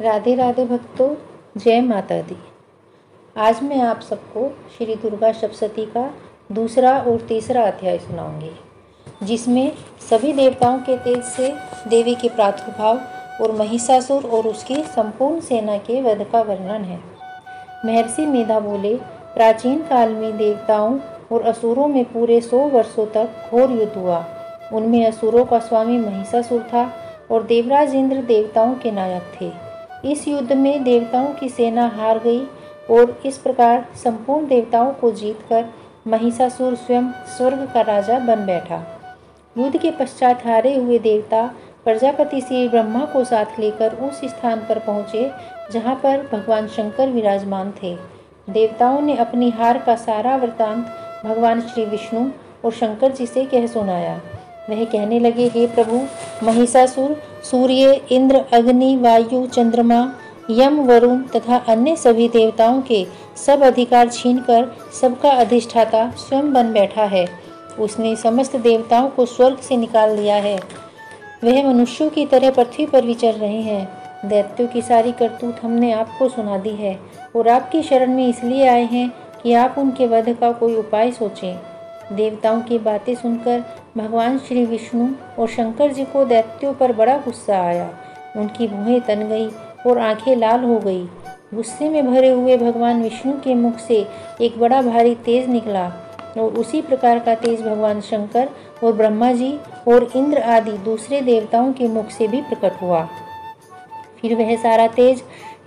राधे राधे भक्तों, जय माता दी। आज मैं आप सबको श्री दुर्गा सप्तशती का दूसरा और तीसरा अध्याय सुनाऊंगी, जिसमें सभी देवताओं के तेज से देवी के प्रादुर्भाव और महिषासुर और उसकी संपूर्ण सेना के वध का वर्णन है। महर्षि मेधा बोले, प्राचीन काल में देवताओं और असुरों में पूरे 100 वर्षों तक घोर युद्ध हुआ। उनमें असुरों का स्वामी महिषासुर था और देवराज इंद्र देवताओं के नायक थे। इस युद्ध में देवताओं की सेना हार गई और इस प्रकार संपूर्ण देवताओं को जीतकर महिषासुर स्वयं स्वर्ग का राजा बन बैठा। युद्ध के पश्चात हारे हुए देवता प्रजापति श्री ब्रह्मा को साथ लेकर उस स्थान पर पहुँचे जहाँ पर भगवान शंकर विराजमान थे। देवताओं ने अपनी हार का सारा वृतांत भगवान श्री विष्णु और शंकर जी से कह सुनाया। वह कहने लगे, हे प्रभु, महिषासुर सूर्य, इंद्र, अग्नि, वायु, चंद्रमा, यम, वरुण तथा अन्य सभी देवताओं के सब अधिकार छीनकर सबका अधिष्ठाता स्वयं बन बैठा है। उसने समस्त देवताओं को स्वर्ग से निकाल दिया है। वह मनुष्यों की तरह पृथ्वी पर विचर रहे हैं। दैत्यों की सारी करतूत हमने आपको सुना दी है और आपकी शरण में इसलिए आए हैं कि आप उनके वध का कोई उपाय सोचें। देवताओं की बातें सुनकर भगवान श्री विष्णु और शंकर जी को दैत्यों पर बड़ा गुस्सा आया। उनकी भुएं तन गई और आंखें लाल हो गई। गुस्से में भरे हुए भगवान विष्णु के मुख से एक बड़ा भारी तेज निकला और उसी प्रकार का तेज भगवान शंकर और ब्रह्मा जी और इंद्र आदि दूसरे देवताओं के मुख से भी प्रकट हुआ। फिर वह सारा तेज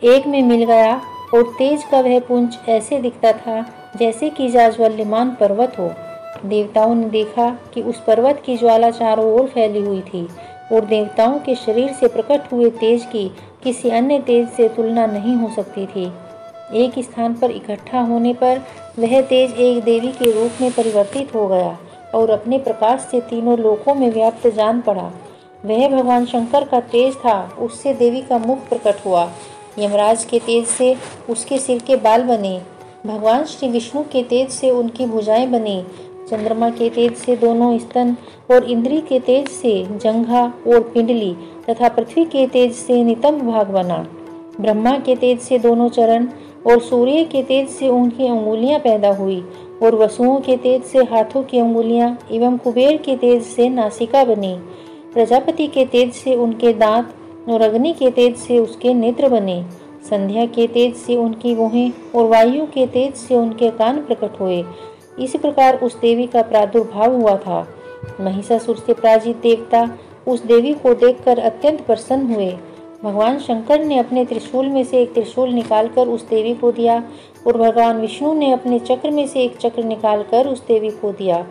एक में मिल गया और तेज का वह पुंज ऐसे दिखता था जैसे कि जाज्वल्यमान पर्वत हो। देवताओं ने देखा कि उस पर्वत की ज्वाला चारों ओर फैली हुई थी और देवताओं के शरीर से प्रकट हुए तेज की किसी अन्य तेज से तुलना नहीं हो सकती थी। एक स्थान पर इकट्ठा होने पर वह तेज एक देवी के रूप में परिवर्तित हो गया और अपने प्रकाश से तीनों लोकों में व्याप्त जान पड़ा। वह भगवान शंकर का तेज था, उससे देवी का मुख प्रकट हुआ। यमराज के तेज से उसके सिर के बाल बने। भगवान श्री विष्णु के तेज से उनकी भुजाएं बनी। चंद्रमा के तेज से दोनों स्तन और इंद्री के तेज से जंघा और पिंडली तथा पृथ्वी के तेज से नितंब भाग बना। ब्रह्मा के तेज से दोनों चरण और सूर्य के तेज से उनकी अंगुलियां पैदा हुई और वसुओं के तेज से हाथों की अंगुलियां एवं कुबेर के तेज से नासिका बनी। प्रजापति के तेज से उनके दांत और अग्नि के तेज से उसके नेत्र बने। संध्या के तेज से उनकी भुहें और वायु के तेज से उनके कान प्रकट हुए। इस प्रकार उस देवी का प्रादुर्भाव हुआ था। महिषासुर से पराजित देवता उस देवी को देखकर अत्यंत प्रसन्न हुए। भगवान शंकर ने अपने त्रिशूल में से एक त्रिशूल निकालकर उस देवी को दिया और भगवान विष्णु ने अपने चक्र में से एक चक्र निकालकर उस देवी को दिया।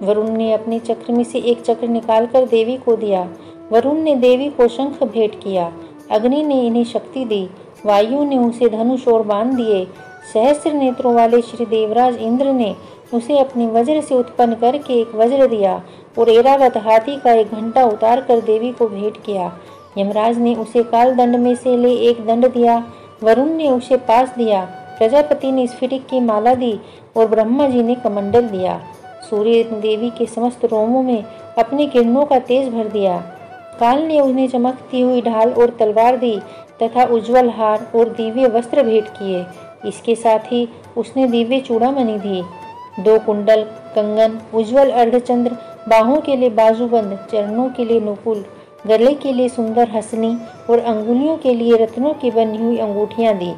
वरुण ने अपने चक्र में से एक चक्र निकालकर देवी को दिया। वरुण ने देवी को शंख भेंट किया। अग्नि ने इन्हें शक्ति दी। वायु ने उसे धनुष और बाण दिए। सहस्त्र नेत्रों वाले श्री देवराज इंद्र ने उसे अपने वज्र से उत्पन्न करके एक वज्र दिया और ऐरावत हाथी का एक घंटा उतार कर देवी को भेंट किया। यमराज ने उसे काल दंड में से ले एक दंड दिया। वरुण ने उसे पास दिया। प्रजापति ने स्फटिक की माला दी और ब्रह्मा जी ने कमंडल दिया। सूर्य ने देवी के समस्त रोमों में अपनी किरणों का तेज भर दिया। काल ने उन्हें चमकती हुई ढाल और तलवार दी तथा उज्ज्वल हार और दिव्य वस्त्र भेंट किए। इसके साथ ही उसने दिव्य चूड़ामणि दी। 2 कुंडल, कंगन, उज्ज्वल अर्धचंद्र, बाहों के लिए बाजूबंद, चरणों के लिए नुपुर, गले के लिए सुंदर हसनी और अंगुलियों के लिए रत्नों की बनी हुई अंगूठियां दी।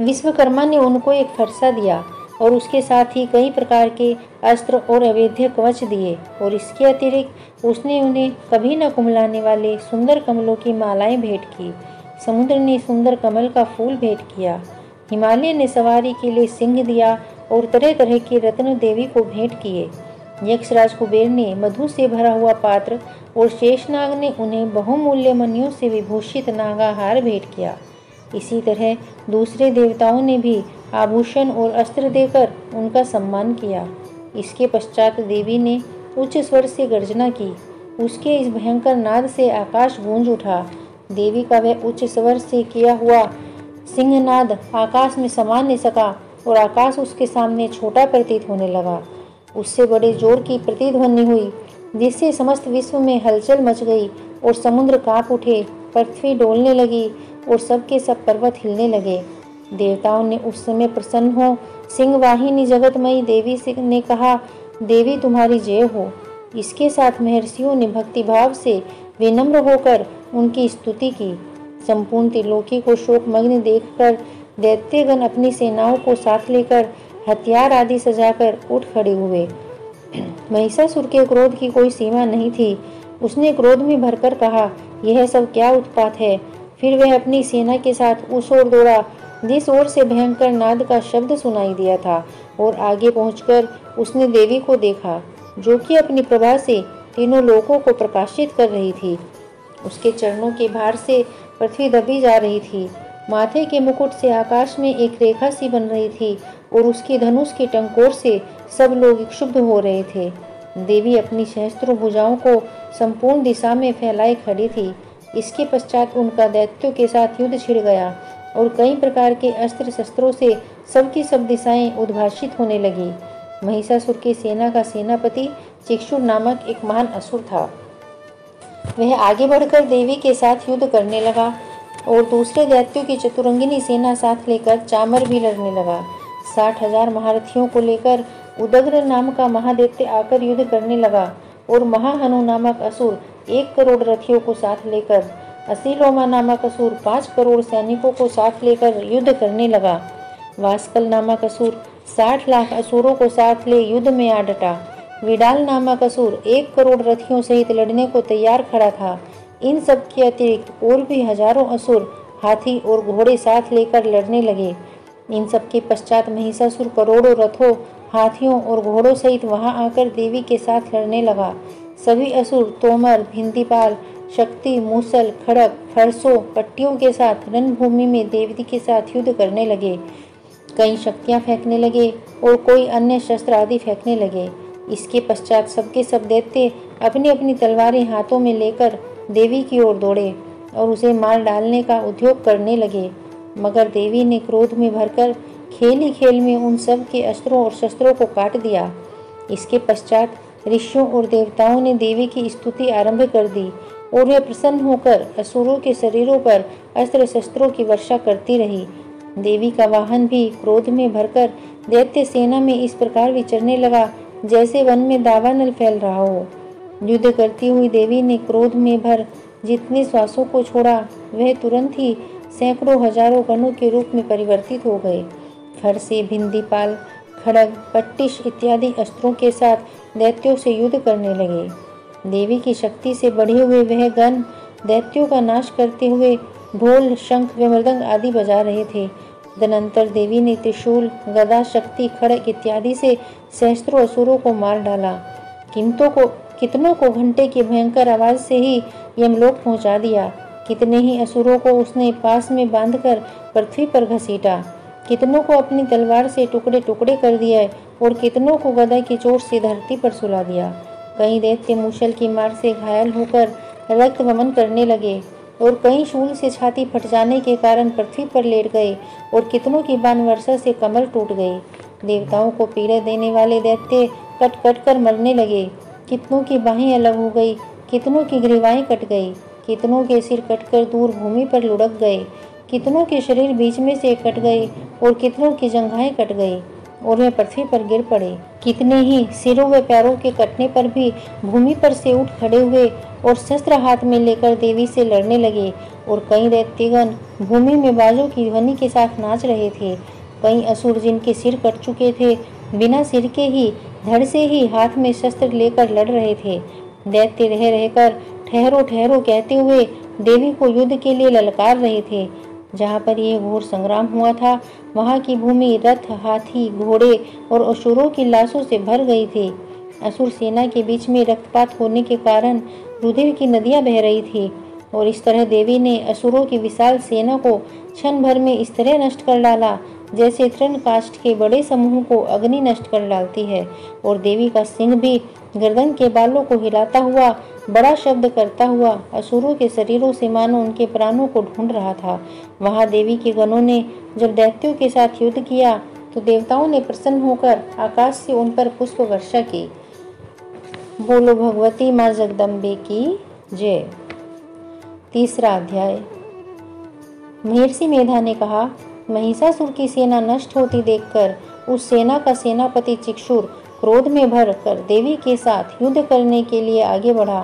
विश्वकर्मा ने उनको एक फरसा दिया और उसके साथ ही कई प्रकार के अस्त्र और अवैध कवच दिए और इसके अतिरिक्त उसने उन्हें कभी न कुमलाने वाले सुंदर कमलों की मालाएं भेंट की। समुद्र ने सुंदर कमल का फूल भेंट किया। हिमालय ने सवारी के लिए सिंह दिया और तरह तरह के रत्न देवी को भेंट किए। यक्षराज कुबेर ने मधु से भरा हुआ पात्र और शेषनाग ने उन्हें बहुमूल्य मणियों से विभूषित नागाहार भेंट किया। इसी तरह दूसरे देवताओं ने भी आभूषण और अस्त्र देकर उनका सम्मान किया। इसके पश्चात देवी ने उच्च स्वर से गर्जना की। उसके इस भयंकर नाद से आकाश गूंज उठा। देवी का वह उच्च स्वर से किया हुआ सिंहनाद आकाश में समा नहीं सका और आकाश उसके सामने छोटा प्रतीत होने लगा। उससे बड़े जोर की प्रतिध्वनि हुई जिससे समस्त विश्व में हलचल मच गई और समुद्र कांप उठे, पृथ्वी डोलने लगी, और सब के सब पर्वत हिलने लगे। देवताओं ने उस समय प्रसन्न हो सिंहवाहिनी जगतमयी देवी से ने कहा, देवी तुम्हारी जय हो। इसके साथ महर्षियों ने भक्तिभाव से विनम्र होकर उनकी स्तुति की। संपूर्ण त्रिलोकी को शोकमग्न देखकर दैत्यगण अपनी सेनाओं को साथ लेकर हथियार आदि सजाकर उठ खड़े हुए। महिषासुर के क्रोध की कोई सीमा नहीं थी। उसने क्रोध में भरकर कहा, यह सब क्या उत्पात है। फिर वह अपनी सेना के साथ उस ओर दौड़ा जिस ओर से भयंकर नाद का शब्द सुनाई दिया था, और आगे पहुंचकर उसने देवी को देखा, जो कि अपनी प्रभा से तीनों लोकों को प्रकाशित कर रही थी। उसके चरणों के भार से पृथ्वी दबी जा रही थी। माथे के मुकुट से आकाश में एक रेखा सी बन रही थी, और उसकी धनुष की टंकोर से सब लोग क्षुब्ध हो रहे थे। देवी अपनी सहस्त्रों भुजाओं को संपूर्ण दिशा में फैलाए खड़ी थी। इसके पश्चात उनका दैत्यों के साथ युद्ध छिड़ गया, और कई प्रकार के अस्त्र शस्त्रों से सबकी सब दिशाएं उद्भाषित होने लगी। महिषासुर की सेना का सेनापति चिक्षुर नामक एक महान असुर था। वह आगे बढ़कर देवी के साथ युद्ध करने लगा, और दूसरे दैत्यों की चतुरंगिनी सेना साथ लेकर चामर भी लड़ने लगा। 60,000 महारथियों को लेकर उदग्र नाम का महादैत्य आकर युद्ध करने लगा, और महाहनु नामक असुर 1 करोड़ रथियों को साथ लेकर, असीलोमा नामक असुर 5 करोड़ सैनिकों को साथ लेकर युद्ध करने लगा। वास्कल नामक असुर 60 लाख असुरों को साथ ले युद्ध में आ डटा। विडाल नामक असुर 1 करोड़ रथियों सहित लड़ने को तैयार खड़ा था। इन सब के अतिरिक्त और भी हजारों असुर हाथी और घोड़े साथ लेकर लड़ने लगे। इन सब के पश्चात महिषासुर करोड़ों रथों, हाथियों और घोड़ों सहित वहां आकर देवी के साथ लड़ने लगा। सभी असुर तोमर, भिंदीपाल, शक्ति, मूसल, खड़ग, फरसों, पट्टियों के साथ रणभूमि में देवी के साथ युद्ध करने लगे। कई शक्तियां फेंकने लगे और कोई अन्य शस्त्र आदि फेंकने लगे। इसके पश्चात सबके सब दैत्य अपनी अपनी तलवारें हाथों में लेकर देवी की ओर दौड़े और उसे मार डालने का उद्योग करने लगे। मगर देवी ने क्रोध में भरकर खेल ही खेल में उन सब के अस्त्रों और शस्त्रों को काट दिया। इसके पश्चात ऋषियों और देवताओं ने देवी की स्तुति आरंभ कर दी, और वे प्रसन्न होकर असुरों के शरीरों पर अस्त्र शस्त्रों की वर्षा करती रही। देवी का वाहन भी क्रोध में भरकर दैत्य सेना में इस प्रकार विचरने लगा जैसे वन में दावानल फैल रहा हो। युद्ध करती हुई देवी ने क्रोध में भर जितने श्वासों को छोड़ा, वह तुरंत ही सैकड़ों हजारों गणों के रूप में परिवर्तित हो गए। फरसे, भिंदीपाल, खड़ग, पट्टिश इत्यादि अस्त्रों के साथ दैत्यों से युद्ध करने लगे। देवी की शक्ति से बढ़े हुए वह गण दैत्यों का नाश करते हुए ढोल, शंख व मृदंग आदि बजा रहे थे। तदनंतर देवी ने त्रिशूल, गदा, शक्ति, खड़ग इत्यादि से सहस्त्रों असुरों को मार डाला। कितनों को घंटे की भयंकर आवाज से ही यमलोक पहुंचा दिया। कितने ही असुरों को उसने पास में बांधकर पृथ्वी पर घसीटा। कितनों को अपनी तलवार से टुकड़े टुकड़े कर दिया, और कितनों को गदा की चोट से धरती पर सुला दिया। कई दैत्य मूसल की मार से घायल होकर रक्त वमन करने लगे, और कई शूल से छाती फट जाने के कारण पृथ्वी पर लेट गए, और कितनों की बाण वर्षा से कमर टूट गई। देवताओं को पीड़ा देने वाले दैत्य कट कट कर मरने लगे। कितनों की बाहें अलग हो गई, कितनों की ग्रीवाएं कट गई, कितनों के सिर कटकर दूर भूमि पर लुढ़क गए, कितनों के शरीर बीच में से कट गए, और कितनों की जंघाएं कट गई और वे पृथ्वी पर गिर पड़े। कितने ही सिरों व पैरों के कटने पर भी भूमि पर से उठ खड़े हुए और शस्त्र हाथ में लेकर देवी से लड़ने लगे, और कई दैत्यगण भूमि में बाजों की ध्वनि के साथ नाच रहे थे। कई असुर जिनके सिर कट चुके थे, बिना सिर के ही धड़ से ही हाथ में शस्त्र लेकर लड़ रहे थे। दैत्य रह रहकर ठहरो ठहरो कहते हुए देवी को युद्ध के लिए ललकार रहे थे। जहाँ पर यह घोर संग्राम हुआ था, वहाँ की भूमि रथ, हाथी, घोड़े और असुरों की लाशों से भर गई थी। असुर सेना के बीच में रक्तपात होने के कारण रुधिर की नदियाँ बह रही थी, और इस तरह देवी ने असुरों की विशाल सेना को क्षण भर में इस तरह नष्ट कर डाला जैसे तृण काष्ठ के बड़े समूह को अग्नि नष्ट कर डालती है। और देवी का सिंह भी गर्दन के बालों को हिलाता हुआ बड़ा शब्द करता हुआ असुरों के शरीरों से मानो उनके प्राणों को ढूंढ रहा था। वहां देवी के गणों ने जब दैत्यों के साथ युद्ध किया तो देवताओं ने प्रसन्न होकर आकाश से उन पर पुष्प वर्षा की। बोलो भगवती माँ जगदम्बे की जय। तीसरा अध्याय। महर्षि मेधा ने कहा, महिषासुर की सेना नष्ट होती देखकर उस सेना का सेनापति चिक्षुर क्रोध में भर कर देवी के साथ युद्ध करने के लिए आगे बढ़ा।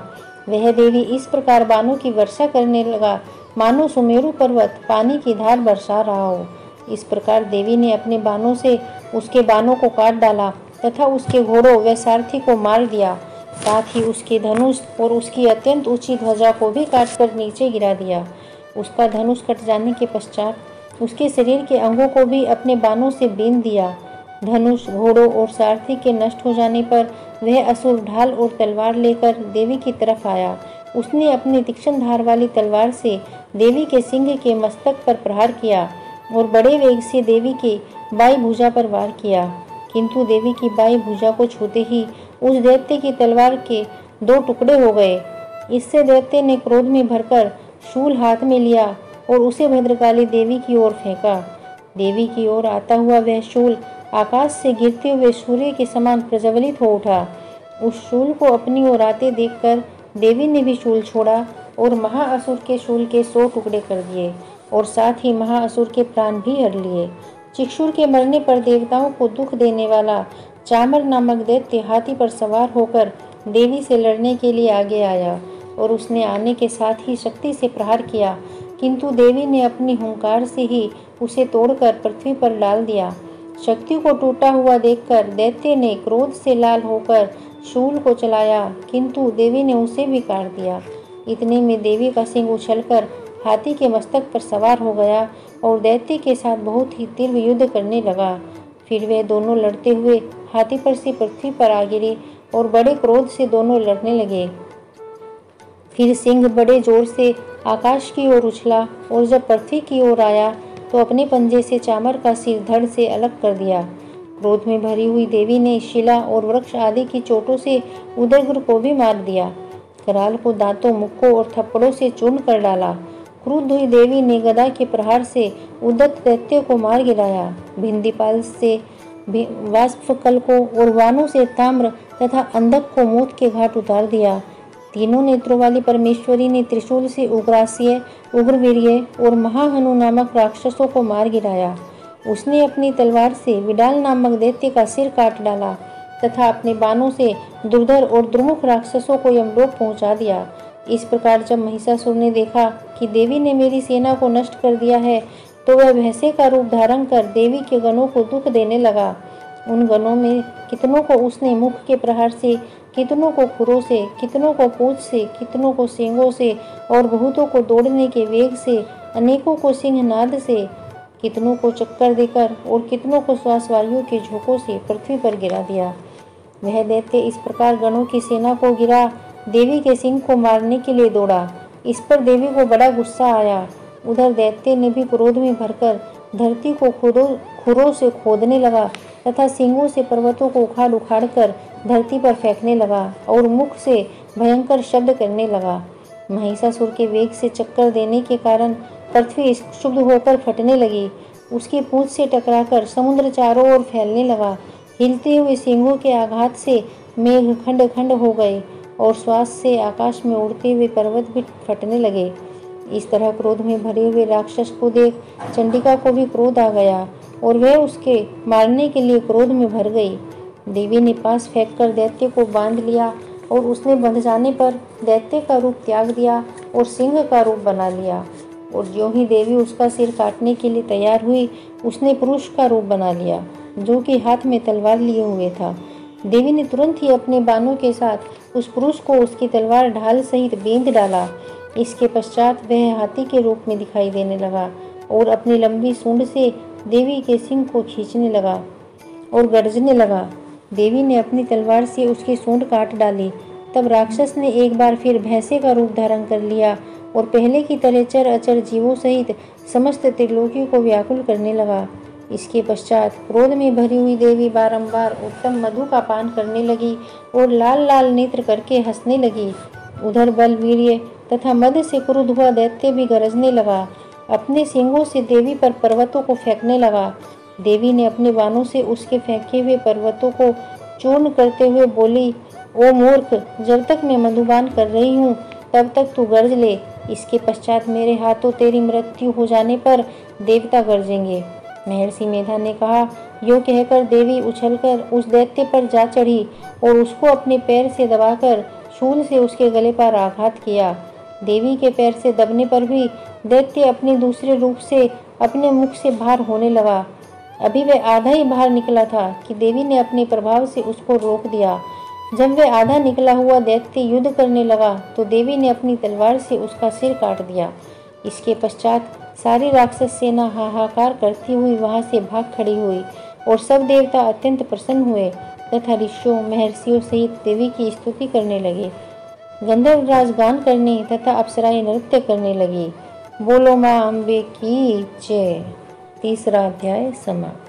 वह देवी इस प्रकार बाणों की वर्षा करने लगा मानो सुमेरु पर्वत पानी की धार बरसा रहा हो। इस प्रकार देवी ने अपने बाणों से उसके बाणों को काट डाला तथा उसके घोड़ों व सारथी को मार दिया। साथ ही उसके धनुष और उसकी अत्यंत ऊंची ध्वजा को भी काटकर नीचे गिरा दिया। उसका धनुष कट जाने के पश्चात उसके शरीर के अंगों को भी अपने बाणों से बीन दिया। धनुष, घोड़ों और सारथी के नष्ट हो जाने पर वह असुर ढाल और तलवार लेकर देवी की तरफ आया। उसने अपनी तीक्ष्ण धार वाली तलवार से देवी के सिंह के मस्तक पर प्रहार किया और बड़े वेग से देवी के बाई भुजा पर वार किया, किंतु देवी की बाई भुजा को छूते ही उस दैत्य की तलवार के 2 टुकड़े हो गए। इससे दैत्य ने क्रोध में भरकर शूल हाथ में लिया और उसे भद्रकाली देवी की ओर फेंका। देवी की ओर आता हुआ वह शूल आकाश से गिरते हुए सूर्य के समान प्रज्वलित हो उठा। उस शूल को अपनी ओर आते देखकर देवी ने भी शूल छोड़ा और महाअसुर के शूल के 100 टुकड़े कर दिए और साथ ही महाअसुर के प्राण भी हर लिए। चिक्षुर के मरने पर देवताओं को दुख देने वाला चामर नामक दैत्य हाथी पर सवार होकर देवी से लड़ने के लिए आगे आया और उसने आने के साथ ही शक्ति से प्रहार किया, किंतु देवी ने अपनी हुंकार से ही उसे तोड़कर पृथ्वी पर डाल दिया। शक्ति को टूटा हुआ देखकर दैत्य ने क्रोध से लाल होकर शूल को चलाया, किंतु देवी ने उसे भी काट दिया। इतने में देवी का सिंह उछलकर हाथी के मस्तक पर सवार हो गया और दैत्य के साथ बहुत ही तीव्र युद्ध करने लगा। फिर वे दोनों लड़ते हुए हाथी पर से पृथ्वी पर आ गिरे और बड़े क्रोध से दोनों लड़ने लगे। फिर सिंह बड़े जोर से आकाश की ओर उछला और जब पृथ्वी की ओर आया तो अपने पंजे से चामर का सिर धड़ से अलग कर दिया। क्रोध में भरी हुई देवी ने शिला और वृक्ष आदि की चोटों से उदग्र को भी मार दिया। कराल को दांतों, मुक्कों और थप्पड़ों से चूर्ण कर डाला। क्रुद्ध हुई देवी ने गदा के प्रहार से उद्यत दैत्य को मार गिराया। भिंदीपाल से वाष्पकल को और वानों से ताम्र तथा अंधक को मौत के घाट उतार दिया। तीनों नेत्रों वाली परमेश्वरी ने त्रिशूल से उग्रास्य, उग्रवीर्य और महाहनु नामक राक्षसों को मार गिराया। उसने अपनी तलवार से विडाल नामक दैत्य का सिर काट डाला तथा अपने बाणों से दुर्धर और दुर्मुख राक्षसों को यमलोक पहुंचा दिया। इस प्रकार जब महिषासुर ने देखा कि देवी ने मेरी सेना को नष्ट कर दिया है, तो वह भैंसे का रूप धारण कर देवी के गणों को दुख देने लगा। उन गणों में कितनों को उसने मुख के प्रहार से, कितनों को खुरों से, कितनों को पूंछ से, कितनों को सींगों से और बहुतों को दौड़ने के वेग से, अनेकों को सिंहनाद से, कितनों को चक्कर देकर और कितनों को श्वास वायु के झोंकों से पृथ्वी पर गिरा दिया। वह दैत्य इस प्रकार गणों की सेना को गिरा देवी के सिंह को मारने के लिए दौड़ा। इस पर देवी को बड़ा गुस्सा आया। उधर दैत्य ने भी क्रोध में भरकर धरती को खुरों से खोदने लगा तथा सिंगों से पर्वतों को उखाड़ उखाड़ कर धरती पर फेंकने लगा और मुख से भयंकर शब्द करने लगा। महिषासुर के वेग से चक्कर देने के कारण पृथ्वी क्षुब्ध होकर फटने लगी। उसकी पूंछ से टकराकर समुद्र चारों ओर फैलने लगा। हिलते हुए सिंगों के आघात से मेघ खंड खंड हो गए और श्वास से आकाश में उड़ते हुए पर्वत भी फटने लगे। इस तरह क्रोध में भरे हुए राक्षस को देख चंडिका को भी क्रोध आ गया और वह उसके मारने के लिए क्रोध में भर गई। देवी ने पास फेंककर दैत्य को बांध लिया और उसने बंध जाने पर दैत्य का रूप त्याग दिया और सिंह का रूप बना लिया। और ज्यों ही देवी उसका सिर काटने के लिए तैयार हुई, उसने पुरुष का रूप बना लिया, जो कि हाथ में तलवार लिए हुए था। देवी ने तुरंत ही अपने बाणों के साथ उस पुरुष को उसकी तलवार ढाल सहित बींध डाला। इसके पश्चात वह हाथी के रूप में दिखाई देने लगा और अपनी लंबी सूंड से देवी के सिंह को खींचने लगा और गर्जने लगा। देवी ने अपनी तलवार से उसकी सूंड काट डाली। तब राक्षस ने एक बार फिर भैंसे का रूप धारण कर लिया और पहले की तरह चर अचर जीवों सहित समस्त त्रिलोकी को व्याकुल करने लगा। इसके पश्चात क्रोध में भरी हुई देवी बारंबार उत्तम मधु का पान करने लगी और लाल लाल नेत्र करके हंसने लगी। उधर बल, वीर्य तथा मद से क्रुद्ध हुआ दैत्य भी गरजने लगा। अपने सिंगों से देवी पर पर्वतों को फेंकने लगा। देवी ने अपने बाणों से उसके फेंके हुए पर्वतों को चूर्ण करते हुए बोली, ओ मूर्ख, जब तक मैं मधुपान कर रही हूँ तब तक तू गर्ज ले, इसके पश्चात मेरे हाथों तेरी मृत्यु हो जाने पर देवता गरजेंगे। महर्षि मेधा ने कहा। यो कहकर देवी उछलकर उस दैत्य पर जा चढ़ी और उसको अपने पैर से दबाकर शूल से उसके गले पर आघात किया। देवी के पैर से दबने पर भी दैत्य अपने दूसरे रूप से अपने मुख से बाहर होने लगा। अभी वह आधा ही बाहर निकला था कि देवी ने अपने प्रभाव से उसको रोक दिया। जब वह आधा निकला हुआ दैत्य युद्ध करने लगा तो देवी ने अपनी तलवार से उसका सिर काट दिया। इसके पश्चात सारी राक्षस सेना हाहाकार करती हुई वहां से भाग खड़ी हुई और सब देवता अत्यंत प्रसन्न हुए तथा ऋषियों महर्षियों सहित देवी की स्तुति करने लगे। गंधर्वराज गान करने तथा अप्सराएं नृत्य करने लगी। बोलो माँ अम्बे की जय। तीसरा अध्याय समाप्त।